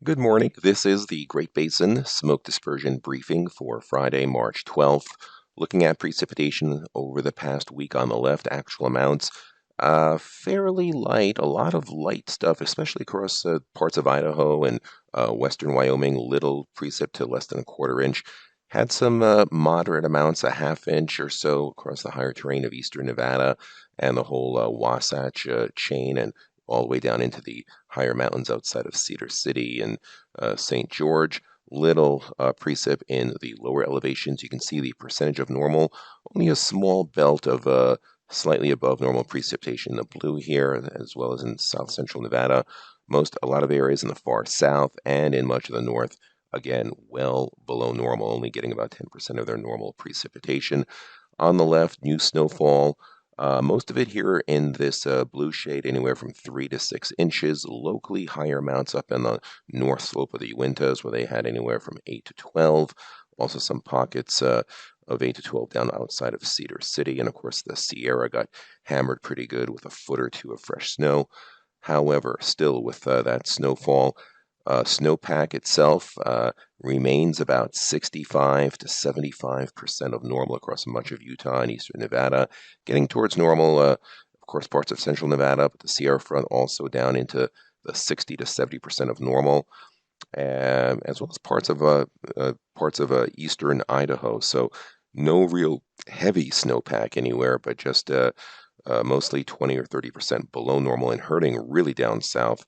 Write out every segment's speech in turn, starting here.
Good morning. This is the Great Basin Smoke Dispersion Briefing for Friday, March 12th. Looking at precipitation over the past week on the left, actual amounts fairly light, a lot of light stuff, especially across parts of Idaho and western Wyoming, little precip to less than a quarter inch. Had some moderate amounts, a half inch or so across the higher terrain of eastern Nevada and the whole Wasatch chain, and all the way down into the higher mountains outside of Cedar City and St. George. Little precip in the lower elevations. You can see the percentage of normal, only a small belt of slightly above normal precipitation in the blue here, as well as in south central Nevada. A lot of areas in the far south and in much of the north, again, well below normal, only getting about 10% of their normal precipitation. On the left, new snowfall. Most of it here in this blue shade, anywhere from 3 to 6 inches. Locally higher amounts up in the north slope of the Uintas, where they had anywhere from 8 to 12. Also, some pockets of 8 to 12 down outside of Cedar City. And of course, the Sierra got hammered pretty good with a foot or two of fresh snow. However, still with that snowfall, snowpack itself remains about 65 to 75% of normal across much of Utah and eastern Nevada, getting towards normal, of course, parts of central Nevada, but the Sierra front also down into the 60 to 70% of normal, as well as parts of eastern Idaho. So no real heavy snowpack anywhere, but just mostly 20 or 30% below normal and hurting really down south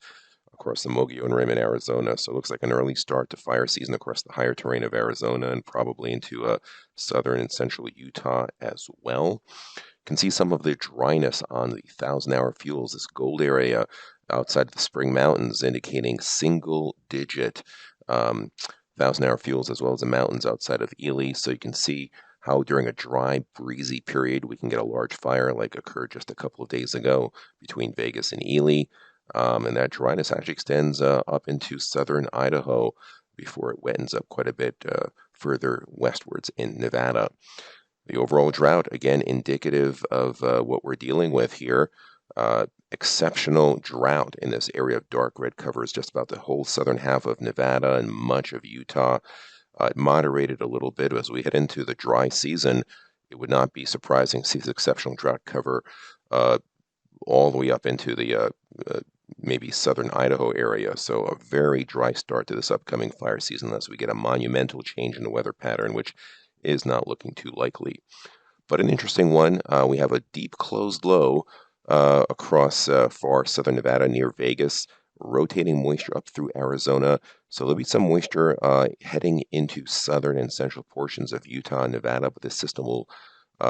across the Mogollon Rim in Arizona. So it looks like an early start to fire season across the higher terrain of Arizona and probably into southern and central Utah as well. Can see some of the dryness on the 1,000-hour fuels, this gold area outside of the Spring Mountains, indicating single-digit 1,000-hour fuels, as well as the mountains outside of Ely. So you can see how during a dry, breezy period, we can get a large fire like occurred just a couple of days ago between Vegas and Ely. And that dryness actually extends up into southern Idaho before it wettens up quite a bit further westwards in Nevada. The overall drought, again, indicative of what we're dealing with here. Exceptional drought in this area of dark red covers just about the whole southern half of Nevada and much of Utah. It moderated a little bit as we head into the dry season. It would not be surprising to see this exceptional drought cover all the way up into the maybe southern Idaho area. So a very dry start to this upcoming fire season unless we get a monumental change in the weather pattern, which is not looking too likely. But an interesting one, we have a deep closed low across far southern Nevada near Vegas, rotating moisture up through Arizona. So there'll be some moisture heading into southern and central portions of Utah and Nevada, but this system will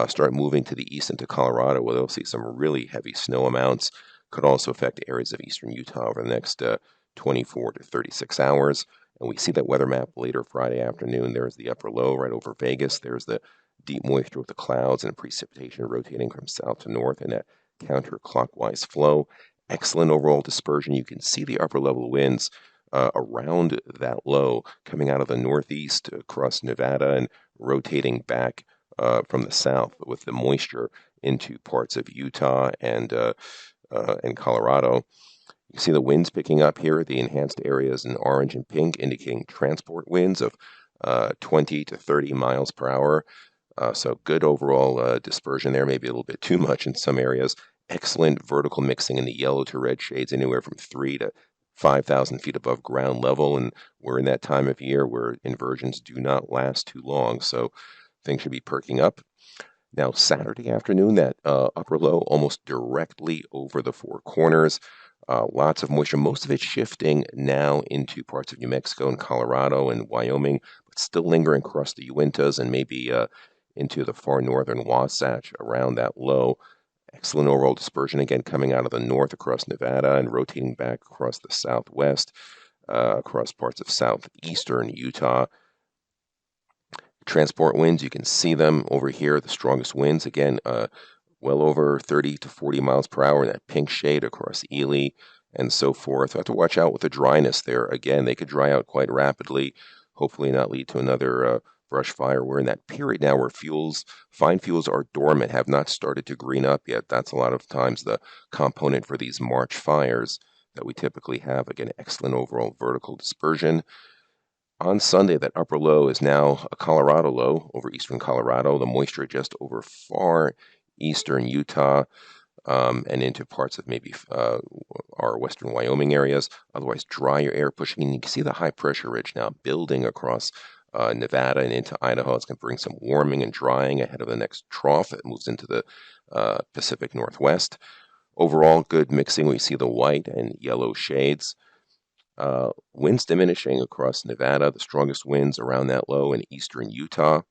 start moving to the east into Colorado, where they'll see some really heavy snow amounts. Could also affect areas of eastern Utah over the next 24 to 36 hours. And we see that weather map later Friday afternoon. There's the upper low right over Vegas. There's the deep moisture with the clouds and precipitation rotating from south to north in that counterclockwise flow. Excellent overall dispersion. You can see the upper level winds around that low coming out of the northeast across Nevada and rotating back from the south with the moisture into parts of Utah and Colorado. You see the winds picking up here, the enhanced areas in orange and pink, indicating transport winds of 20 to 30 miles per hour. So good overall dispersion there, maybe a little bit too much in some areas. Excellent vertical mixing in the yellow to red shades, anywhere from 3 to 5,000 feet above ground level. And we're in that time of year where inversions do not last too long, so things should be perking up. Now, Saturday afternoon, that upper low almost directly over the Four Corners. Lots of moisture, most of it shifting now into parts of New Mexico and Colorado and Wyoming, but still lingering across the Uintas and maybe into the far northern Wasatch around that low. Excellent overall dispersion, again, coming out of the north across Nevada and rotating back across the southwest, across parts of southeastern Utah. Transport winds, you can see them over here, the strongest winds, again, well over 30 to 40 miles per hour in that pink shade across Ely and so forth. Have to watch out with the dryness there. Again, they could dry out quite rapidly, hopefully not lead to another brush fire. We're in that period now where fine fuels are dormant, have not started to green up yet. That's a lot of times the component for these March fires. that we typically have. Again, excellent overall vertical dispersion. On Sunday, that upper low is now a Colorado low over eastern Colorado. The moisture just over far eastern Utah and into parts of maybe our western Wyoming areas. Otherwise, drier air pushing in. You can see the high pressure ridge now building across Nevada and into Idaho. It's going to bring some warming and drying ahead of the next trough that moves into the Pacific Northwest. Overall, good mixing. We see the white and yellow shades. Winds diminishing across Nevada, the strongest winds around that low in eastern Utah.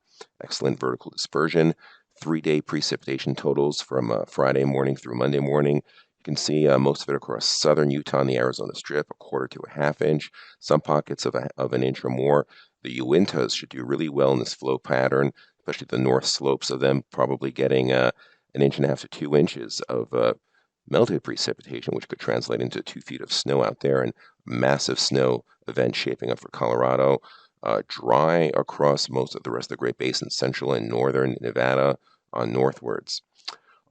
Excellent vertical dispersion. 3-day precipitation totals from Friday morning through Monday morning. You can see most of it across southern Utah and the Arizona Strip, a quarter to a half inch. Some pockets of an inch or more. The Uintas should do really well in this flow pattern, especially the north slopes of them, probably getting an inch and a half to 2 inches of melted precipitation, which could translate into 2 feet of snow out there, and massive snow event shaping up for Colorado. Dry across most of the rest of the Great Basin, central and northern Nevada on northwards.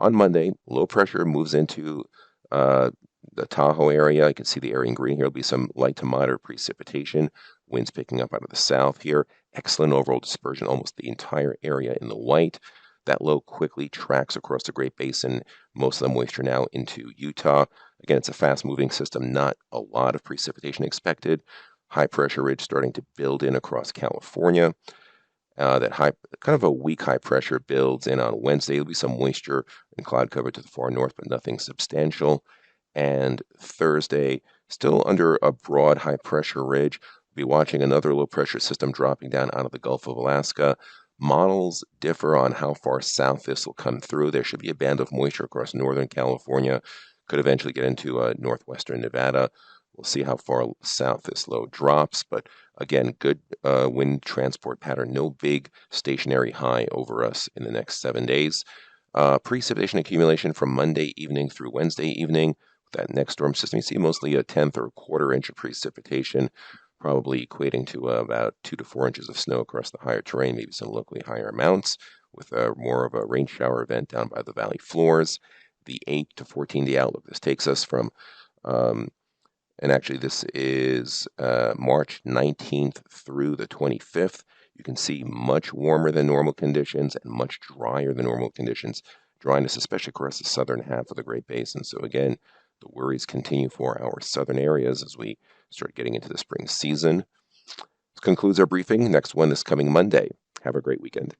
On Monday, low pressure moves into the Tahoe area. You can see the area in green here. There'll be some light to moderate precipitation. Winds picking up out of the south here. Excellent overall dispersion, almost the entire area in the white. That low quickly tracks across the Great Basin, most of the moisture now into Utah. Again, it's a fast-moving system, not a lot of precipitation expected. High pressure ridge starting to build in across California. That high, kind of a weak high pressure builds in on Wednesday. There'll be some moisture and cloud cover to the far north, but nothing substantial. And Thursday, still under a broad high pressure ridge. We'll be watching another low pressure system dropping down out of the Gulf of Alaska. Models differ on how far south this will come through. There should be a band of moisture across northern California. Could eventually get into northwestern Nevada. We'll see how far south this low drops, but again, good wind transport pattern. No big stationary high over us in the next 7 days. Precipitation accumulation from Monday evening through Wednesday evening. That next storm system, you see mostly a tenth or a quarter inch of precipitation, probably equating to about 2 to 4 inches of snow across the higher terrain, maybe some locally higher amounts, with more of a rain shower event down by the valley floors. The 8 to 14-day outlook. This takes us from and actually, this is March 19th through the 25th. You can see much warmer than normal conditions and much drier than normal conditions. Dryness, especially across the southern half of the Great Basin. So again, the worries continue for our southern areas as we start getting into the spring season. This concludes our briefing. Next one this coming Monday. Have a great weekend.